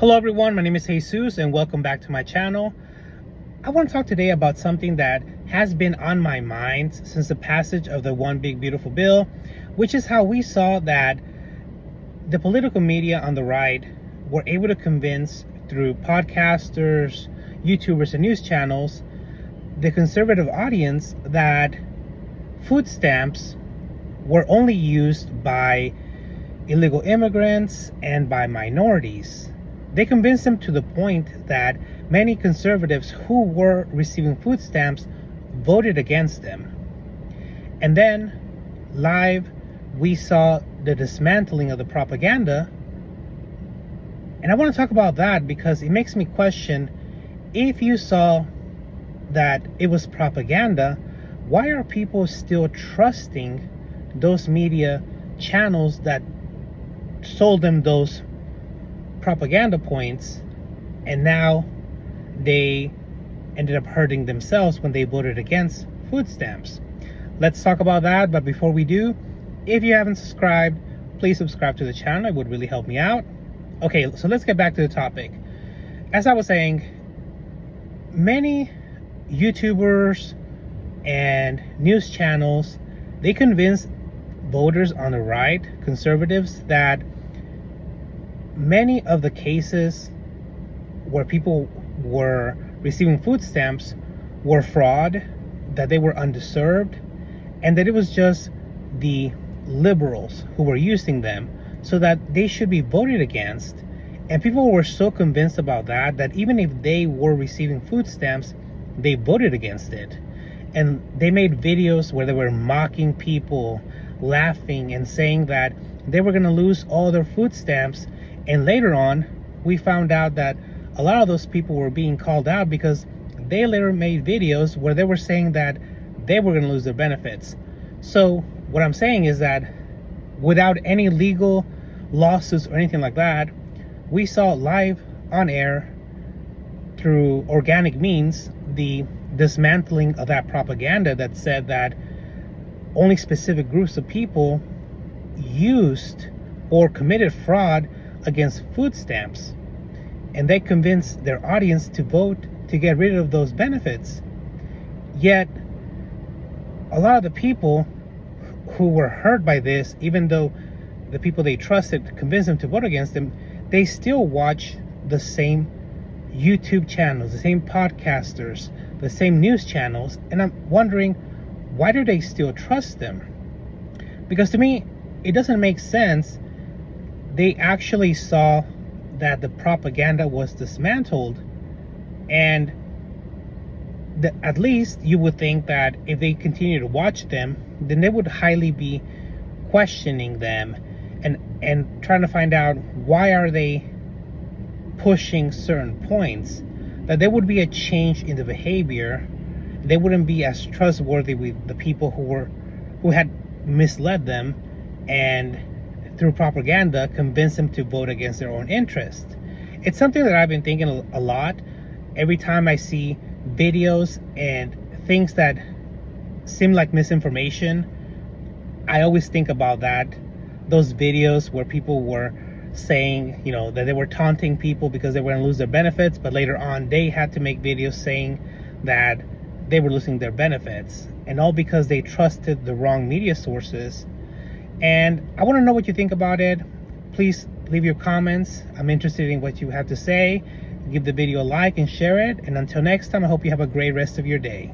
Hello everyone, my name is Jesus and welcome back to my channel. I want to talk today about something that has been on my mind since the passage of the One Big Beautiful Bill, which is how we saw that the political media on the right were able to convince through podcasters, YouTubers, and news channels the conservative audience that food stamps were only used by illegal immigrants and by minorities. They convinced them to the point that many conservatives who were receiving food stamps voted against them. And then live we saw the dismantling of the propaganda. And I want to talk about that because it makes me question, if you saw that it was propaganda, why are people still trusting those media channels that sold them those propaganda points, and now they ended up hurting themselves when they voted against food stamps? Let's talk about that, but before we do, if you haven't subscribed, please subscribe to the channel. It would really help me out. Okay, so let's get back to the topic. As I was saying, many YouTubers and news channels, they convinced voters on the right, conservatives, that many of the cases where people were receiving food stamps were fraud, that they were undeserved, and that it was just the liberals who were using them, so that they should be voted against. And people were so convinced about that that even if they were receiving food stamps, they voted against it. And they made videos where they were mocking people, laughing and saying that they were going to lose all their food stamps. And later on, we found out that a lot of those people were being called out because they later made videos where they were saying that they were going to lose their benefits. So what I'm saying is that without any legal lawsuits or anything like that, we saw live on air through organic means the dismantling of that propaganda that said that only specific groups of people used or committed fraud against food stamps, and they convinced their audience to vote to get rid of those benefits. Yet a lot of the people who were hurt by this, even though the people they trusted convinced them to vote against them, they still watch the same YouTube channels, the same podcasters, the same news channels. And I'm wondering, why do they still trust them? Because to me, it doesn't make sense. They actually saw that the propaganda was dismantled, and at least you would think that if they continue to watch them, then they would highly be questioning them and trying to find out why are they pushing certain points, that there would be a change in the behavior. They wouldn't be as trustworthy with the people who had misled them and through propaganda convince them to vote against their own interest. It's something that I've been thinking a lot. Every time I see videos and things that seem like misinformation, I always think about that. Those videos where people were saying, that they were taunting people because they were going to lose their benefits, but later on they had to make videos saying that they were losing their benefits, and all because they trusted the wrong media sources. And I want to know what you think about it. Please leave your comments. I'm interested in what you have to say. Give the video a like and share it. And until next time, I hope you have a great rest of your day.